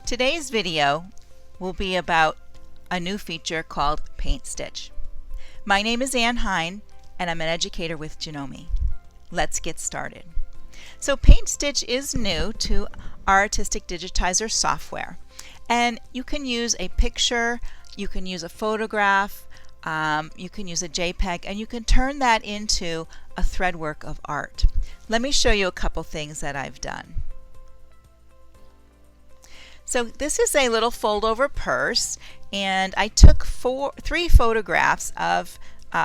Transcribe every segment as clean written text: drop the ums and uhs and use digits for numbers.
Today's video will be about a new feature called Paint Stitch. My name is Hein, and I'm an educator with Janome. Let's get started. So Paint Stitch is new to our Artistic Digitizer software, and you can use a picture, you can use a photograph, you can use a JPEG, and you can turn that into a thread work of art. Let me show you a couple things that I've done. So this is a little fold-over purse, and I took three photographs of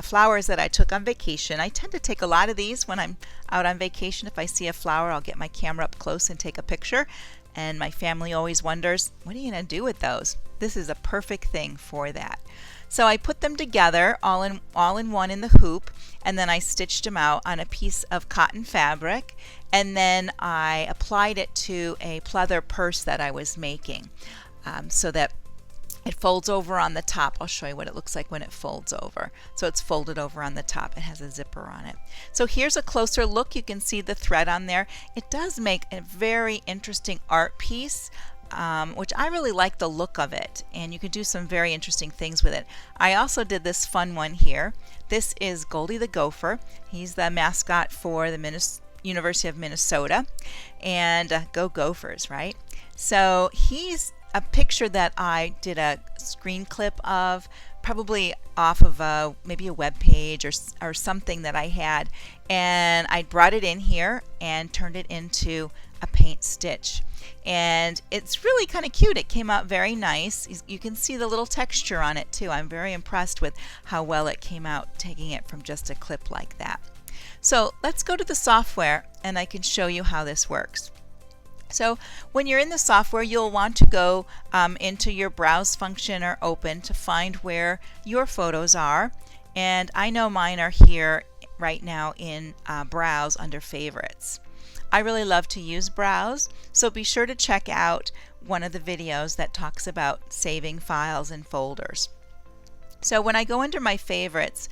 flowers that I took on vacation. I tend to take a lot of these when I'm out on vacation. If I see a flower, I'll get my camera up close and take a picture. And my family always wonders, what are you going to do with those? This is a perfect thing for that. So I put them together all in one in the hoop, and then I stitched them out on a piece of cotton fabric, and then I applied it to a pleather purse that I was making so that it folds over on the top. I'll show you what it looks like when it folds over. So it's folded over on the top. It has a zipper on it. So here's a closer look. You can see the thread on there. It does make a very interesting art piece, which I really like the look of it, and you can do some very interesting things with it. I also did this fun one here. This is Goldie the Gopher. He's the mascot for the University of Minnesota, and go Gophers, right? So he's a picture that I did a screen clip of, probably off of maybe a web page or something that I had, and I brought it in here and turned it into a paint stitch, and it's really kind of cute. It came out very nice. You can see the little texture on it too. I'm very impressed with how well it came out, taking it from just a clip like that. So let's go to the software and I can show you how this works. So when you're in the software, you'll want to go into your browse function or open to find where your photos are, and I know mine are here right now in browse under favorites. I really love to use browse, so be sure to check out one of the videos that talks about saving files in folders. So when I go under my favorites,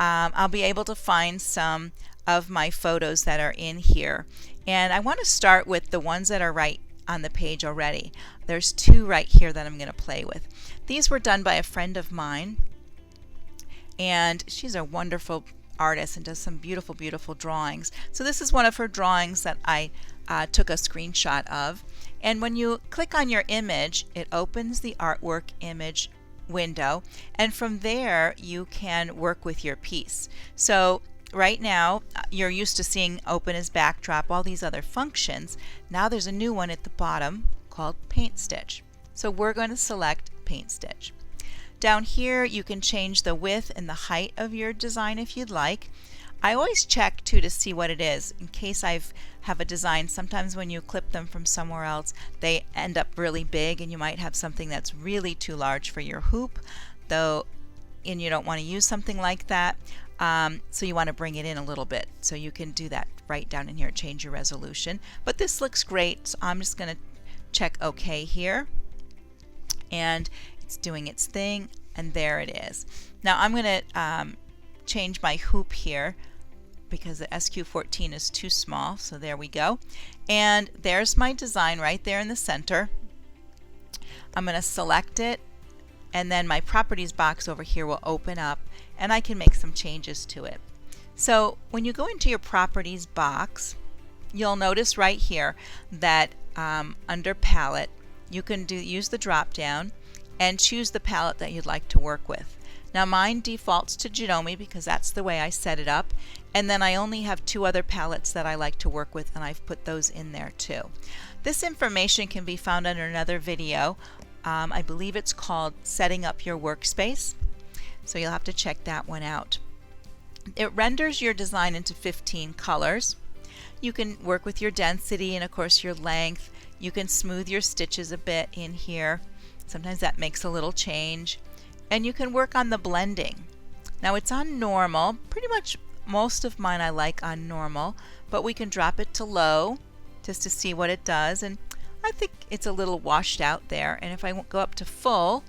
I'll be able to find some of my photos that are in here, and I want to start with the ones that are right on the page already. There's two right here that I'm going to play with. These were done by a friend of mine, and she's a wonderful artist and does some beautiful drawings. So this is one of her drawings that I took a screenshot of, and when you click on your image, it opens the artwork image window, and from there you can work with your piece. So right now you're used to seeing open as backdrop, all these other functions. Now there's a new one at the bottom called Paint Stitch. So we're going to select Paint Stitch. Down here you can change the width and the height of your design if you'd like. I always check too to see what it is in case I have a design. Sometimes when you clip them from somewhere else, they end up really big, and you might have something that's really too large for your hoop, and you don't want to use something like that. So you want to bring it in a little bit. So you can do that right down in here, change your resolution. But this looks great, so I'm just going to check OK here, and it's doing its thing, and there it is. Now I'm going to change my hoop here because the SQ14 is too small, so there we go. And there's my design right there in the center. I'm going to select it, and then my properties box over here will open up, and I can make some changes to it. So when you go into your properties box, you'll notice right here that under palette you can use the drop down and choose the palette that you'd like to work with. Now mine defaults to Janome because that's the way I set it up, and then I only have two other palettes that I like to work with, and I've put those in there too. This information can be found under another video. I believe it's called Setting Up Your Workspace, so you'll have to check that one out. It renders your design into 15 colors. You can work with your density and of course your length. You can smooth your stitches a bit in here. Sometimes that makes a little change. And you can work on the blending. Now it's on normal. Pretty much most of mine I like on normal, but we can drop it to low just to see what it does, and I think it's a little washed out there. And if I go up to full,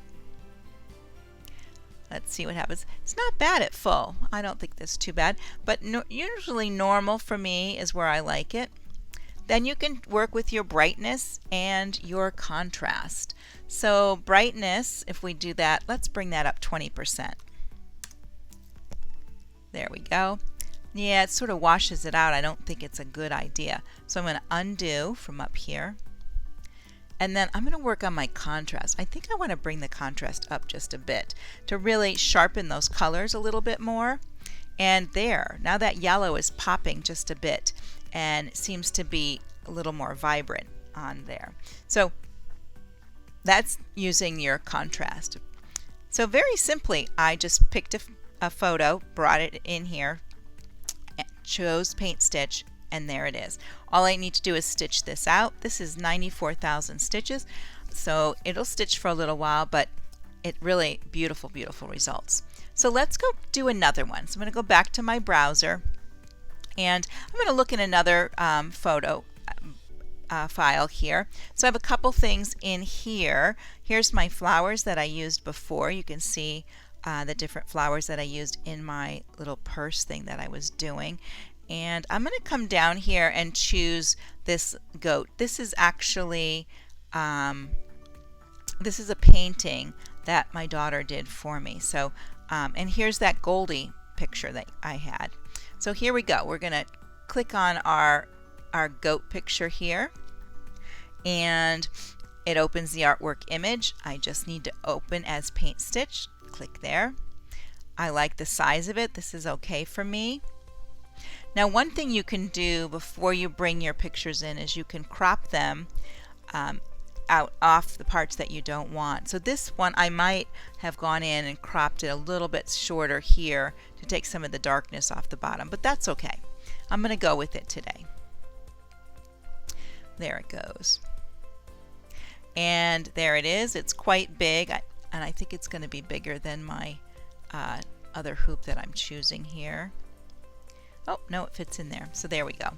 let's see what happens. It's not bad at full. I don't think that's too bad, but usually normal for me is where I like it. then you can work with your brightness and your contrast. So brightness, if we do that, let's bring that up 20%. There we go. Yeah, it sort of washes it out. I don't think it's a good idea. So I'm going to undo from up here. And then I'm going to work on my contrast. I think I want to bring the contrast up just a bit to really sharpen those colors a little bit more. And there, now that yellow is popping just a bit and seems to be a little more vibrant on there. So that's using your contrast. So very simply, I just picked a photo, brought it in here, chose Paint Stitch, and there it is. All I need to do is stitch this out. This is 94,000 stitches, so it'll stitch for a little while, but it really beautiful, beautiful results. So let's go do another one. So I'm going to go back to my browser, and I'm going to look in another photo file here. So I have a couple things in here. Here's my flowers that I used before. You can see the different flowers that I used in my little purse thing that I was doing. And I'm going to come down here and choose this goat. This is actually, this is a painting that my daughter did for me. So, and here's that Goldie picture that I had. So here we go. We're going to click on our goat picture here, and it opens the artwork image. I just need to open as Paint Stitch. Click there. I like the size of it. This is okay for me. Now, one thing you can do before you bring your pictures in is you can crop them out off the parts that you don't want. So this one I might have gone in and cropped it a little bit shorter here to take some of the darkness off the bottom, but that's okay. I'm going to go with it today. There it goes. And there it is. It's quite big, and I think it's going to be bigger than my other hoop that I'm choosing here. Oh, no, it fits in there. So there we go.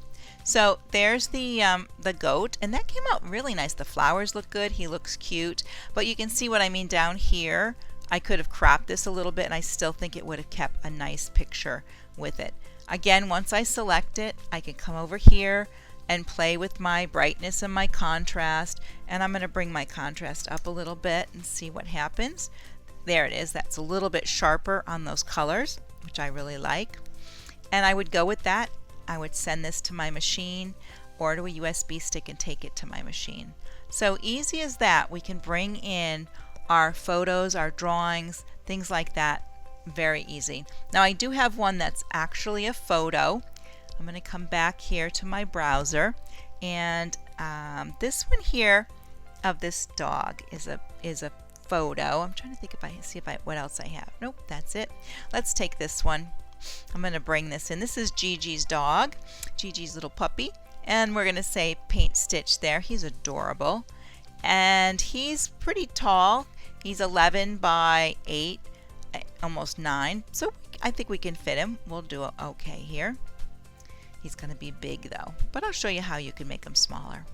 So there's the goat, and that came out really nice. The flowers look good. He looks cute. But you can see what I mean down here. I could have cropped this a little bit, and I still think it would have kept a nice picture with it. Again, once I select it, I can come over here and play with my brightness and my contrast. And I'm going to bring my contrast up a little bit and see what happens. There it is. That's a little bit sharper on those colors, which I really like. And I would go with that. I would send this to my machine or to a USB stick and take it to my machine. So easy as that, we can bring in our photos, our drawings, things like that, very easy. Now I do have one that's actually a photo. I'm going to come back here to my browser, and this one here of this dog is a photo. I'm trying to think if I see what else I have. Nope, that's it. Let's take this one. I'm going to bring this in. This is Gigi's dog, Gigi's little puppy, and we're going to say Paint Stitch there. He's adorable, and he's pretty tall. He's 11 by 8, almost 9, so I think we can fit him. We'll do okay here. He's going to be big though, but I'll show you how you can make him smaller.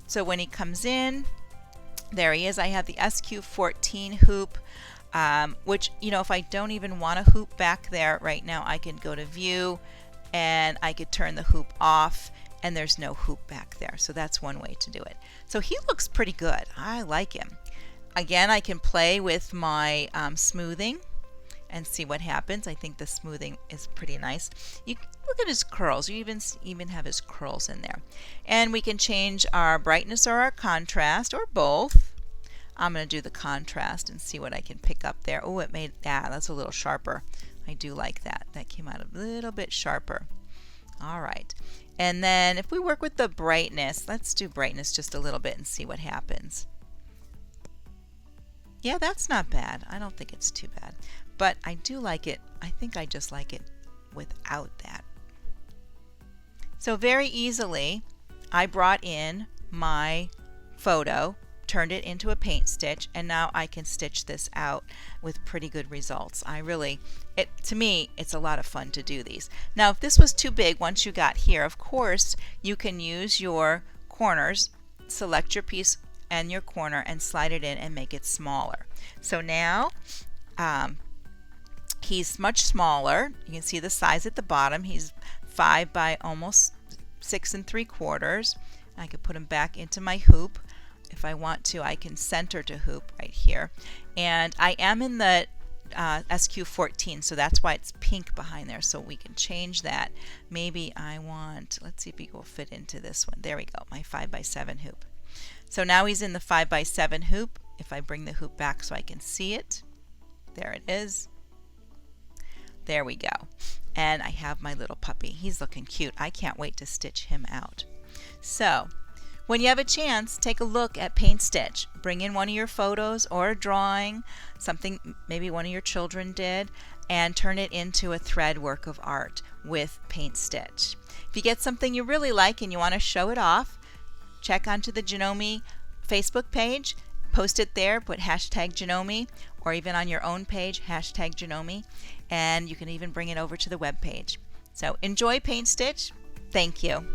So when he comes in, there he is. I have the SQ14 hoop, which, you know, if I don't even want a hoop back there right now, I can go to view and I could turn the hoop off and there's no hoop back there. So that's one way to do it. So he looks pretty good. I like him. Again, I can play with my smoothing and see what happens. I think the smoothing is pretty nice. You look at his curls. You even have his curls in there. And we can change our brightness or our contrast or both. I'm going to do the contrast and see what I can pick up there. Oh, it made that's a little sharper. I do like that. That came out a little bit sharper. All right. And then if we work with the brightness, let's do brightness just a little bit and see what happens. Yeah, that's not bad. I don't think it's too bad. But I do like it. I think I just like it without that. So very easily, I brought in my photo, turned it into a paint stitch, and now I can stitch this out with pretty good results. To me, it's a lot of fun to do these. Now, if this was too big once you got here, of course, you can use your corners, select your piece and your corner and slide it in and make it smaller. So now, he's much smaller. You can see the size at the bottom. He's 5 by almost 6 3/4. I could put them back into my hoop. If I want to, I can center to hoop right here. And I am in the SQ14, so that's why it's pink behind there, so we can change that. Maybe I want, let's see if it will fit into this one. There we go, my 5 by 7 hoop. So now he's in the 5 by 7 hoop. If I bring the hoop back so I can see it, there it is. There we go. And I have my little puppy. He's looking cute. I can't wait to stitch him out. So when you have a chance, take a look at Paint Stitch. Bring in one of your photos or a drawing, something maybe one of your children did, and turn it into a thread work of art with Paint Stitch. If you get something you really like and you want to show it off, check onto the Janome Facebook page, post it there, put hashtag Janome, or even on your own page, hashtag Janome, and you can even bring it over to the web page. So enjoy Paint Stitch. Thank you.